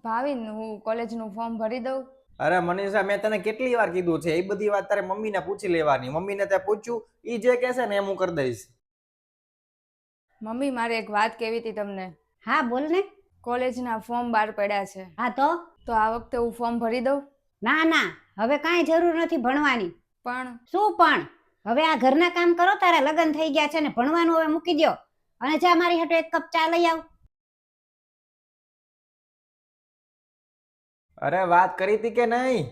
ભાવિન, હું કોલેજનું ફોર્મ ભરી દઉં? અરે મનીષા, મેં તને કેટલી વાર કીધું છે, એ બધી વાત તારે મમ્મીને પૂછી લેવાની. મમ્મીને તે પૂછ્યું, ઈ જે કહેશે ને એમ હું કરી દઈશ. મમ્મી, મારે એક વાત કહેવી હતી તમને. હા બોલ ને. કોલેજના ફોર્મ બહાર પડ્યા છે. હા તો આ વખતે હું ફોર્મ ભરી દઉં? ના ના, હવે કાંઈ જરૂર નથી ભણવાની. પણ શું પણ? હવે આ ઘરના કામ કરો, તારા લગ્ન થઈ ગયા છે ને ભણવાનું હવે મૂકી દો અને જા મારી હાટુ એક કપ ચા લઈ આવ. અરે વાત કરી હતી કે નહીં?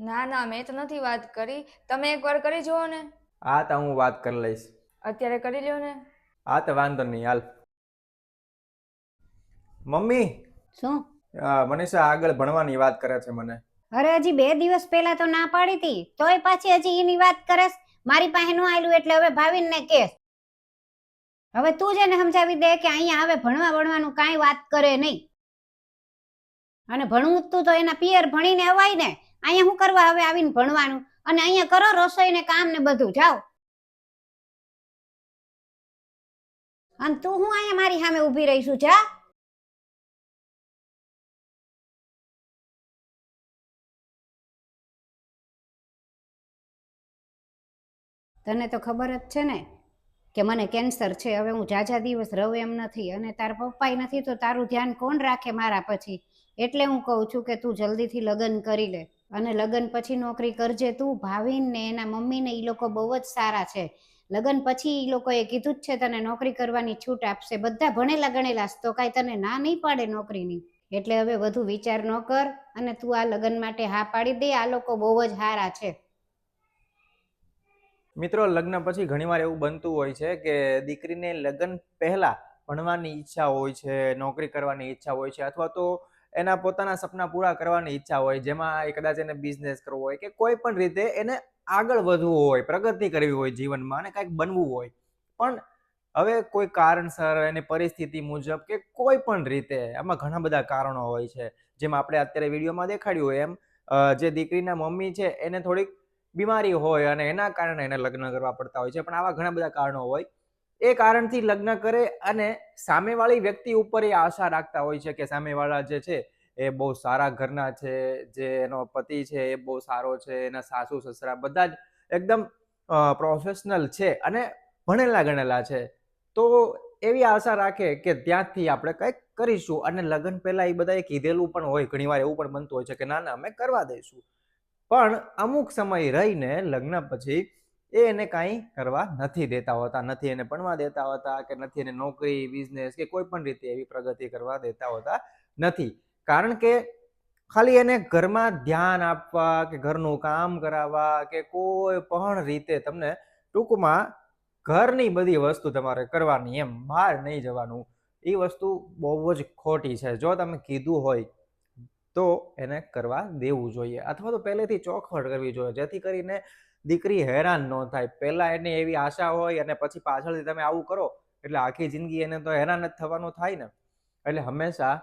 ના ના, મેં તો નથી વાત કરી. તમે એકવાર કરી જુઓ ને. હા તો હું વાત કરી લઈશ. અત્યારે કરી લ્યો ને. હા તો વાંધો નહીં, હાલ. મમ્મી, શું? મનીષા આગળ ભણવાની વાત કરે છે મને. અરે હજી 2 દિવસ પહેલા તો ના પાડી હતી, તોય પાછી હજી એની વાત કરેસ. મારી પાસે નો આયલું એટલે હવે ભાવિનને કેસ. હવે તું જ એને સમજાવી દે કે અહીંયા હવે ભણવાનું કાંઈ વાત કરે નહીં. અને ભણવું તું તો એના પિયર ભણીને અવાય ને. અહીંયા શું કરવા હવે આવીને ભણવાનું? અને અહીંયા કરો રસોઈ ને કામ ને બધું, જાઓ. અને તું હું અહીંયા મારી સામે ઊભી રહીશું, જા. તને તો ખબર જ છે ને કે મને કેન્સર છે. હવે હું જાજા દિવસ રહું એમ નથી, અને તારા પપ્પાય નથી, તો તારું ધ્યાન કોણ રાખે મારા પછી? એટલે હું કહું છું કે તું જલ્દીથી લગ્ન કરી લે, અને લગ્ન પછી નોકરી કરજે તું. ભાવિન ને એના મમ્મી ને એ લોકો બહુ જ સારા છે. લગ્ન પછી એ લોકોએ કીધું જ છે તને નોકરી કરવાની છૂટ આપશે. બધા ભણેલા ગણેલા, તો કાંઈ તને ના નહીં પાડે નોકરીની. એટલે હવે વધુ વિચાર ન કર અને તું આ લગ્ન માટે હા પાડી દે. આ લોકો બહુ જ સારા છે. મિત્રો, લગ્ન પછી ઘણીવાર એવું બનતું હોય છે કે દીકરીને લગ્ન પહેલા ભણવાની ઈચ્છા હોય છે, નોકરી કરવાની ઈચ્છા હોય છે, અથવા તો એના પોતાના સપના પૂરા કરવાની ઈચ્છા હોય, જેમાં કદાચ એને બિઝનેસ કરવો હોય કે કોઈ પણ રીતે એને આગળ વધવું હોય, પ્રગતિ કરવી હોય જીવનમાં અને કંઈક બનવું હોય. પણ હવે કોઈ કારણસર એની પરિસ્થિતિ મુજબ કે કોઈ પણ રીતે, આમાં ઘણા બધા કારણો હોય છે. જેમ આપણે અત્યારે વિડીયોમાં દેખાડ્યું હોય એમ, જે દીકરીના મમ્મી છે એને થોડીક બીમારી હોય અને એના કારણે એને લગ્ન કરવા પડતા હોય છે. પણ આવા ઘણા બધા કારણો હોય. એ કારણથી લગ્ન કરે અને સામેવાળી વ્યક્તિ ઉપર એ આશા રાખતા હોય છે કે સામેવાળા જે છે એ બહુ સારા ઘરના છે, જે એનો પતિ છે એ બહુ સારો છે, એના સાસુ સસરા બધા જ એકદમ પ્રોફેશનલ છે અને ભણેલા ગણેલા છે. તો એવી આશા રાખે કે ત્યાંથી આપણે કંઈક કરીશું. અને લગ્ન પહેલા એ બધાએ કીધેલું પણ હોય, ઘણીવાર એવું પણ બનતું હોય છે કે ના ના અમે કરવા દઈશું. પણ અમુક સમય રહીને લગ્ન પછી એને કાંઈ કરવા નથી દેતા હોતા, નથી એને ભણવા દેતા હોતા, કે નથી એને નોકરી, બિઝનેસ કે કોઈ પણ રીતે એવી પ્રગતિ કરવા દેતા હોતા નથી. કારણ કે ખાલી એને ઘરમાં ધ્યાન આપવા કે ઘરનું કામ કરાવવા કે કોઈ પણ રીતે તમને ટૂંકમાં ઘરની બધી વસ્તુ તમારે કરવાની, એમ બહાર નહીં જવાનું. એ વસ્તુ બહુ જ ખોટી છે. જો તમે કીધું હોય તો એને કરવા દેવું જોઈએ, અથવા તો પહેલેથી ચોખવટ કરવી જોઈએ, જેથી કરીને દીકરી હેરાન ન થાય. પહેલા એને એવી આશા હોય અને પછી પાછળથી તમે આવું કરો એટલે આખી જિંદગી એને તો હેરાન જ થવાનું થાય ને. એટલે હંમેશા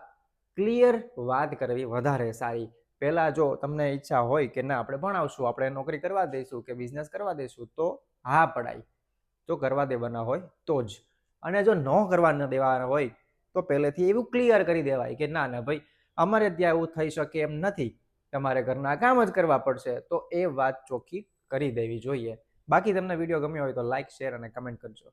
ક્લિયર વાત કરવી વધારે સારી. પહેલા જો તમને ઈચ્છા હોય કે ના આપણે ભણાવશું, આપણે નોકરી કરવા દઈશું કે બિઝનેસ કરવા દઈશું, તો હા પડાય. જો કરવા દેવાના હોય તો જ. અને જો ન કરવા ન દેવાના હોય તો પહેલેથી એવું ક્લિયર કરી દેવાય કે ના ના ભાઈ, અમારે ત્યાં એવું થઈ શકે એમ નથી, તમારે ઘરના કામ જ કરવા પડશે. તો એ વાત ચોખ્ખી કરી દેવી જોઈએ. બાકી તમને વિડીયો ગમ્યો હોય તો લાઈક, શેર અને કમેન્ટ કરજો.